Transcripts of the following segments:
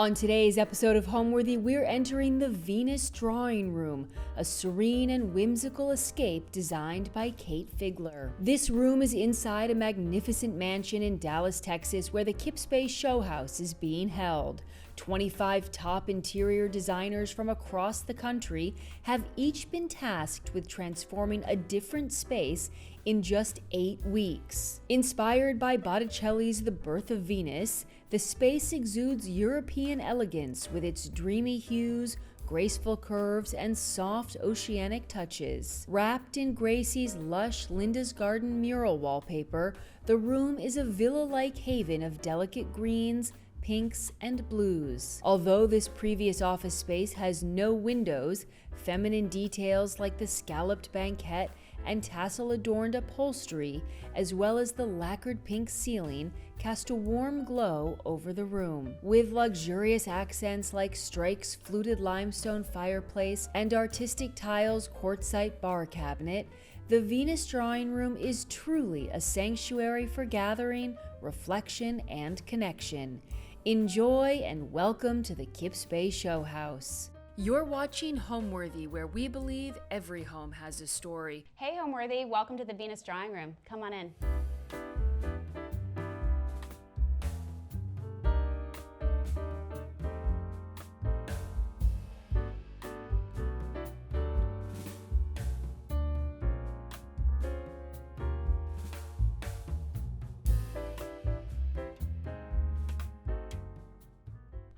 On today's episode of Homeworthy, we're entering the Venus Drawing Room, a serene and whimsical escape designed by Kate Figler. This room is inside a magnificent mansion in Dallas, Texas, where the Kips Bay Showhouse is being held. 25 top interior designers from across the country have each been tasked with transforming a different space in just 8 weeks. Inspired by Botticelli's The Birth of Venus, the space exudes European elegance with its dreamy hues, graceful curves, and soft oceanic touches. Wrapped in Gracie's lush Linda's Garden mural wallpaper, the room is a villa-like haven of delicate greens, pinks, and blues. Although this previous office space has no windows, feminine details like the scalloped banquette and tassel-adorned upholstery, as well as the lacquered pink ceiling, cast a warm glow over the room. With luxurious accents like Strike's fluted limestone fireplace and artistic tiles quartzite bar cabinet, the Venus Drawing Room is truly a sanctuary for gathering, reflection, and connection. Enjoy and welcome to the Kips Bay Showhouse. You're watching Homeworthy, where we believe every home has a story. Hey Homeworthy, welcome to the Venus Drawing Room. Come on in.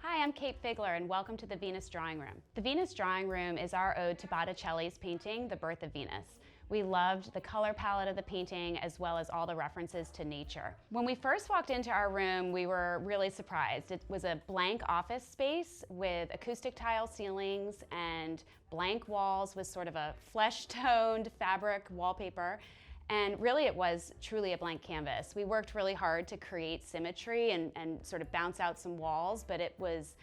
Hi, I'm Kate Figler and welcome to the Venus Drawing Room. The Venus Drawing Room is our ode to Botticelli's painting, The Birth of Venus. We loved the color palette of the painting as well as all the references to nature. When we first walked into our room, we were really surprised. It was a blank office space with acoustic tile ceilings and blank walls with sort of a flesh-toned fabric wallpaper. And really it was truly a blank canvas. We worked really hard to create symmetry and sort of bounce out some walls, but it was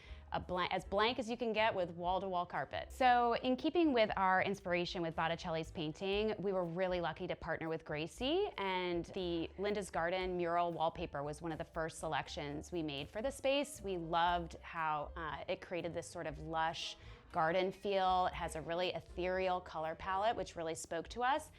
as blank as you can get with wall-to-wall carpet. So in keeping with our inspiration with Botticelli's painting, we were really lucky to partner with Gracie, and the Linda's Garden mural wallpaper was one of the first selections we made for the space. We loved how it created this sort of lush garden feel. It has a really ethereal color palette, which really spoke to us.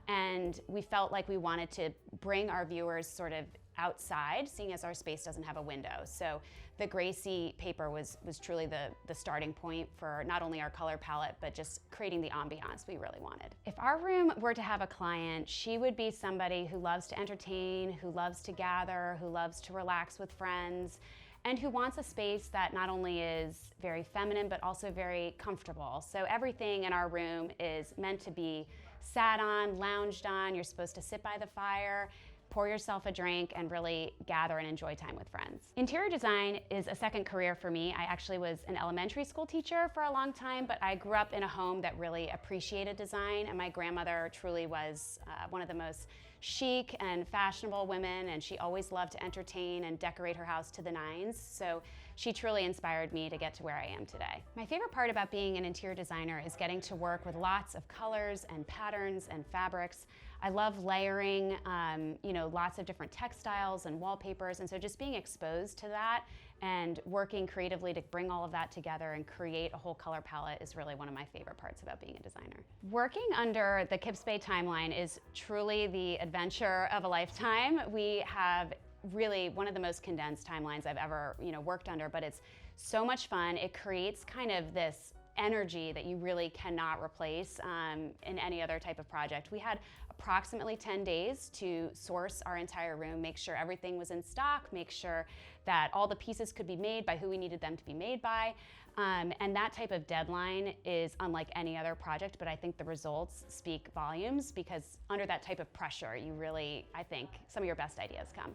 And we felt like we wanted to bring our viewers sort of outside, seeing as our space doesn't have a window. So the Gracie paper was truly the starting point for not only our color palette, but just creating the ambiance we really wanted. If our room were to have a client, she would be somebody who loves to entertain, who loves to gather, who loves to relax with friends, and who wants a space that not only is very feminine, but also very comfortable. So everything in our room is meant to be sat on, lounged on. You're supposed to sit by the fire, pour yourself a drink, and really gather and enjoy time with friends. Interior design is a second career for me. I actually was an elementary school teacher for a long time, but I grew up in a home that really appreciated design, and my grandmother truly was one of the most chic and fashionable women, and she always loved to entertain and decorate her house to the nines, so she truly inspired me to get to where I am today. My favorite part about being an interior designer is getting to work with lots of colors and patterns and fabrics. I love layering, lots of different textiles and wallpapers, and so just being exposed to that and working creatively to bring all of that together and create a whole color palette is really one of my favorite parts about being a designer. Working under the Kips Bay timeline is truly the adventure of a lifetime. We have really one of the most condensed timelines I've ever worked under, but it's so much fun. It creates kind of this energy that you really cannot replace in any other type of project. We had approximately 10 days to source our entire room, make sure everything was in stock, make sure that all the pieces could be made by who we needed them to be made by. And that type of deadline is unlike any other project, but I think the results speak volumes because under that type of pressure, you really, I think, some of your best ideas come.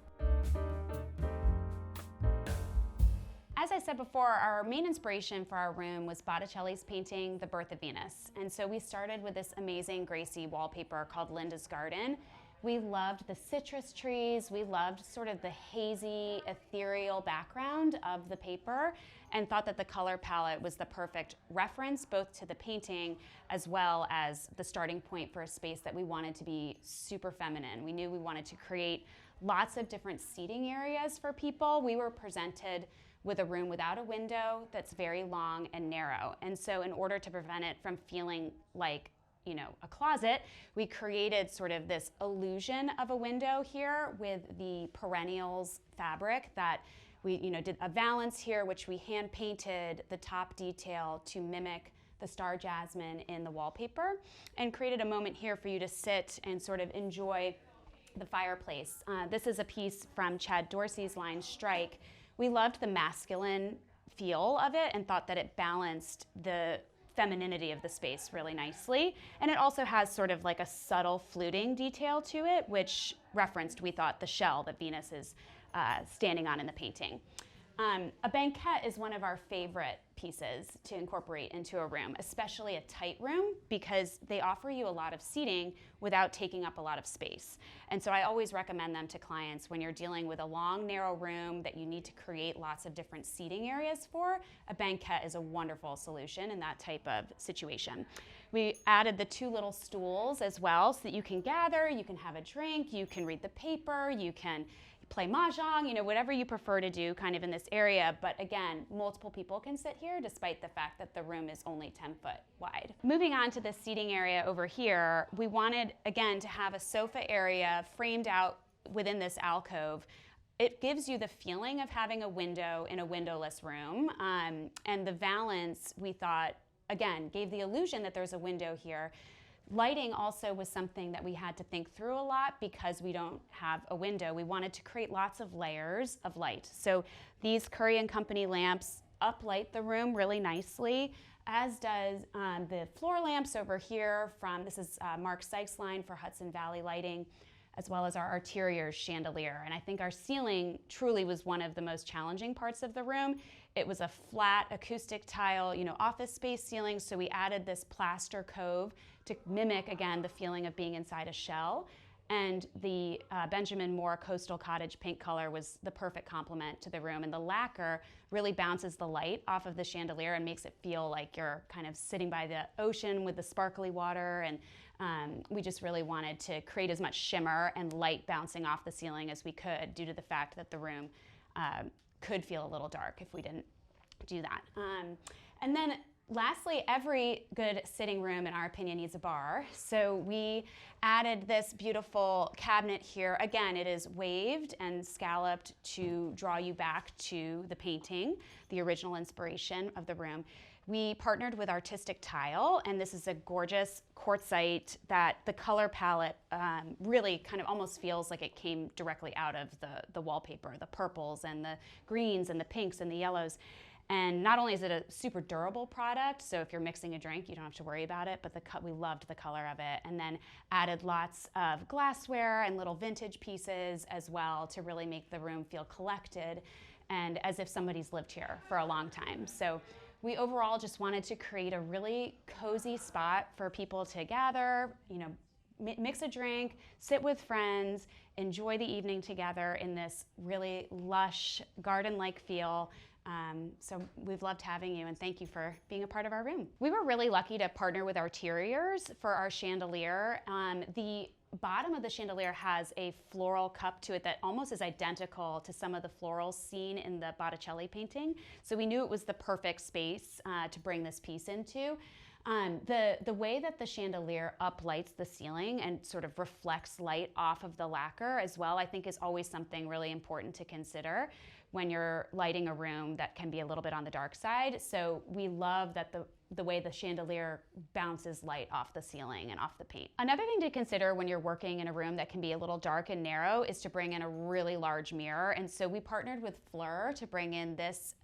As I said before, our main inspiration for our room was Botticelli's painting, The Birth of Venus. And so we started with this amazing Gracie wallpaper called Linda's Garden. We loved the citrus trees, we loved sort of the hazy, ethereal background of the paper, and thought that the color palette was the perfect reference both to the painting as well as the starting point for a space that we wanted to be super feminine. We knew we wanted to create lots of different seating areas for people. We were presented with a room without a window that's very long and narrow. And so in order to prevent it from feeling like, you know, a closet, we created sort of this illusion of a window here with the perennials fabric that we, you know, did a valance here, which we hand painted the top detail to mimic the star jasmine in the wallpaper, and created a moment here for you to sit and sort of enjoy the fireplace. This is a piece from Chad Dorsey's line Strike. We loved the masculine feel of it and thought that it balanced the femininity of the space really nicely. And it also has sort of like a subtle fluting detail to it, which referenced, we thought, the shell that Venus is standing on in the painting. A banquette is one of our favorite pieces to incorporate into a room, especially a tight room, because they offer you a lot of seating without taking up a lot of space. And so I always recommend them to clients when you're dealing with a long, narrow room that you need to create lots of different seating areas for. A banquette is a wonderful solution in that type of situation. We added the 2 little stools as well so that you can gather, you can have a drink, you can read the paper, you can play mahjong, you know, whatever you prefer to do kind of in this area. But again, multiple people can sit here despite the fact that the room is only 10 foot wide. Moving on to the seating area over here, we wanted, again, to have a sofa area framed out within this alcove. It gives you the feeling of having a window in a windowless room. And the valance, we thought, again, gave the illusion that there's a window here. Lighting also was something that we had to think through a lot because we don't have a window. We wanted to create lots of layers of light. So these Curry & Company lamps uplight the room really nicely, as does the floor lamps over here from, this is Mark Sykes' line for Hudson Valley Lighting, as well as our Arteriors chandelier. And I think our ceiling truly was one of the most challenging parts of the room. It was a flat acoustic tile, you know, office space ceiling, so we added this plaster cove to mimic, again, the feeling of being inside a shell. And the Benjamin Moore Coastal Cottage paint color was the perfect complement to the room. And the lacquer really bounces the light off of the chandelier and makes it feel like you're kind of sitting by the ocean with the sparkly water. And we just really wanted to create as much shimmer and light bouncing off the ceiling as we could, due to the fact that the room could feel a little dark if we didn't do that. And then lastly, every good sitting room, in our opinion, needs a bar. So we added this beautiful cabinet here. Again, it is waved and scalloped to draw you back to the painting, the original inspiration of the room. We partnered with Artistic Tile, and this is a gorgeous quartzite that the color palette really kind of almost feels like it came directly out of the wallpaper, the purples and the greens and the pinks and the yellows. And not only is it a super durable product, so if you're mixing a drink, you don't have to worry about it, but we loved the color of it. And then added lots of glassware and little vintage pieces as well to really make the room feel collected and as if somebody's lived here for a long time. So we overall just wanted to create a really cozy spot for people to gather, you know, mix a drink, sit with friends, enjoy the evening together in this really lush, garden-like feel. So we've loved having you, and thank you for being a part of our room. We were really lucky to partner with Arteriors for our chandelier. The bottom of the chandelier has a floral cup to it that almost is identical to some of the florals seen in the Botticelli painting. So we knew it was the perfect space to bring this piece into. The way that the chandelier uplights the ceiling and sort of reflects light off of the lacquer as well, I think is always something really important to consider when you're lighting a room that can be a little bit on the dark side. So we love that the way the chandelier bounces light off the ceiling and off the paint. Another thing to consider when you're working in a room that can be a little dark and narrow is to bring in a really large mirror. And so we partnered with Fleur to bring in this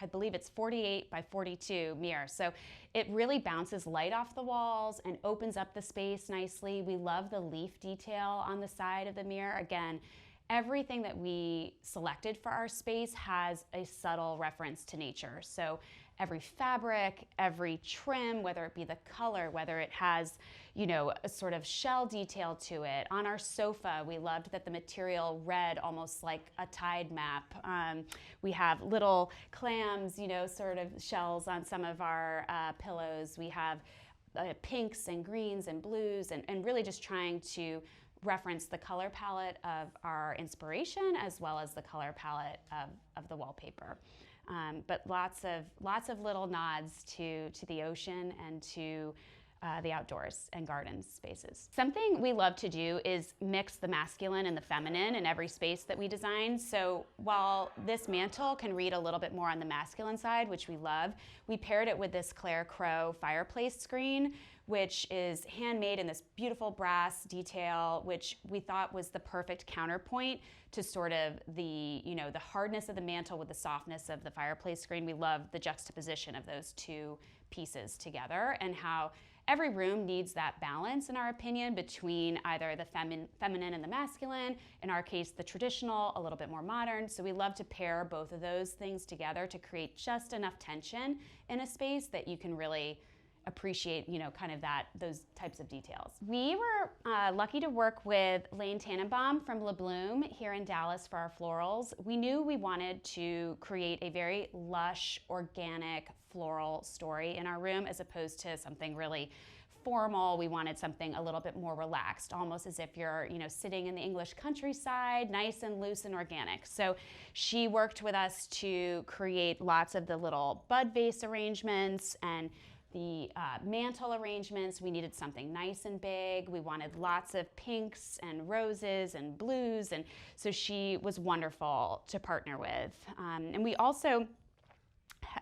I believe it's 48 by 42 mirror. So it really bounces light off the walls and opens up the space nicely. We love the leaf detail on the side of the mirror. Again, everything that we selected for our space has a subtle reference to nature. So every fabric, every trim, whether it be the color, whether it has, you know, a sort of shell detail to it. On our sofa, we loved that the material read almost like a tide map. We have little clams, you know, sort of shells on some of our pillows. We have pinks and greens and blues, and really just trying to reference the color palette of our inspiration as well as the color palette of the wallpaper. But lots of little nods to the ocean and to the outdoors and garden spaces. Something we love to do is mix the masculine and the feminine in every space that we design. So while this mantle can read a little bit more on the masculine side, which we love, we paired it with this Claire Crow fireplace screen, which is handmade in this beautiful brass detail, which we thought was the perfect counterpoint to sort of the, the hardness of the mantle with the softness of the fireplace screen. We love the juxtaposition of those two pieces together and how every room needs that balance, in our opinion, between either the feminine and the masculine, in our case, the traditional, a little bit more modern. So we love to pair both of those things together to create just enough tension in a space that you can really appreciate, kind of those types of details. We were lucky to work with Lane Tannenbaum from Le Bloom here in Dallas for our florals. We knew we wanted to create a very lush, organic, floral story in our room as opposed to something really formal. We wanted something a little bit more relaxed, almost as if you're, sitting in the English countryside, nice and loose and organic. So she worked with us to create lots of the little bud vase arrangements and the mantle arrangements. We needed something nice and big. We wanted lots of pinks and roses and blues, and so she was wonderful to partner with. And we also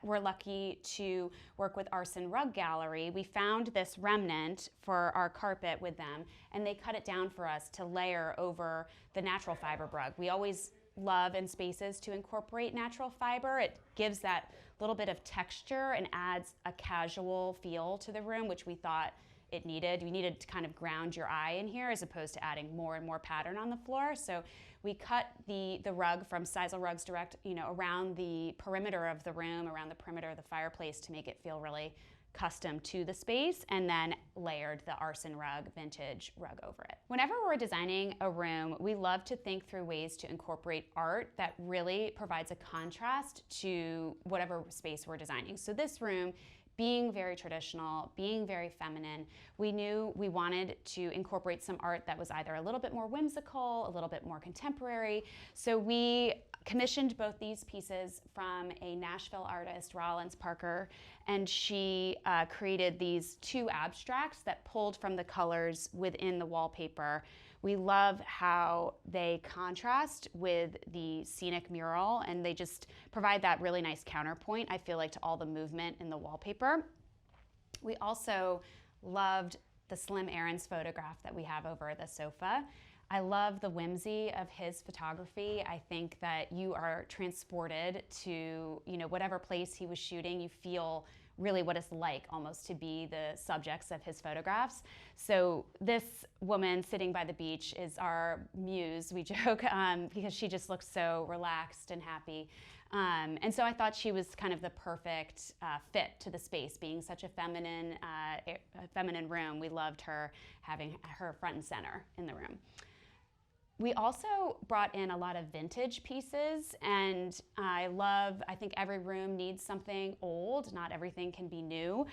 were lucky to work with Arson Rug Gallery. We found this remnant for our carpet with them, and they cut it down for us to layer over the natural fiber rug. We always love in spaces to incorporate natural fiber. It gives that little bit of texture and adds a casual feel to the room, which we thought it needed. We needed to kind of ground your eye in here as opposed to adding more and more pattern on the floor. So we cut the rug from Sisal Rugs Direct, around the perimeter of the room, around the perimeter of the fireplace to make it feel really custom to the space, and then layered the Arson Rug vintage rug over it. Whenever we're designing a room, we love to think through ways to incorporate art that really provides a contrast to whatever space we're designing. So this room, being very traditional, being very feminine, we knew we wanted to incorporate some art that was either a little bit more whimsical, a little bit more contemporary. So we commissioned both these pieces from a Nashville artist, Rollins Parker, and she created these two abstracts that pulled from the colors within the wallpaper. We love how they contrast with the scenic mural, and they just provide that really nice counterpoint, I feel like, to all the movement in the wallpaper. We also loved the Slim Aarons photograph that we have over the sofa. I love the whimsy of his photography. I think that you are transported to, whatever place he was shooting. You feel really what it's like almost to be the subjects of his photographs. So this woman sitting by the beach is our muse, we joke, because she just looks so relaxed and happy. And so I thought she was kind of the perfect fit to the space, being such a feminine room. We loved her having her front and center in the room. We also brought in a lot of vintage pieces, and I think every room needs something old. Not everything can be new.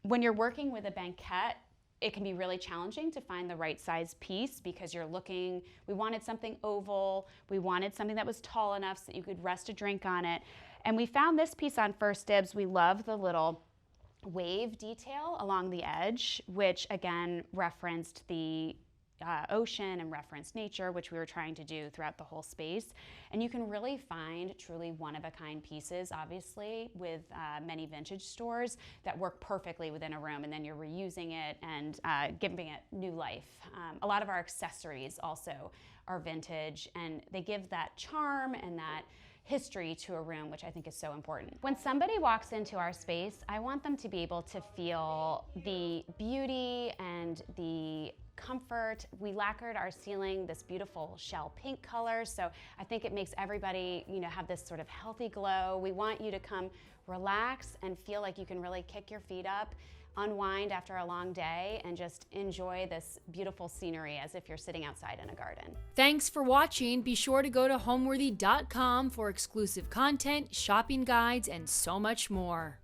When you're working with a banquette, it can be really challenging to find the right size piece because we wanted something oval, we wanted something that was tall enough so that you could rest a drink on it. And we found this piece on First Dibs. We love the little wave detail along the edge, which again referenced the ocean and reference nature, which we were trying to do throughout the whole space. And you can really find truly one-of-a-kind pieces, obviously, with many vintage stores that work perfectly within a room, and then you're reusing it and giving it new life. A lot of our accessories also are vintage, and they give that charm and that history to a room, which I think is so important. When somebody walks into our space, I want them to be able to feel the beauty and the comfort. We lacquered our ceiling this beautiful shell pink color, so I think it makes everybody, have this sort of healthy glow. We want you to come relax and feel like you can really kick your feet up, unwind after a long day, and just enjoy this beautiful scenery as if you're sitting outside in a garden. Thanks for watching. Be sure to go to homeworthy.com for exclusive content, shopping guides, and so much more.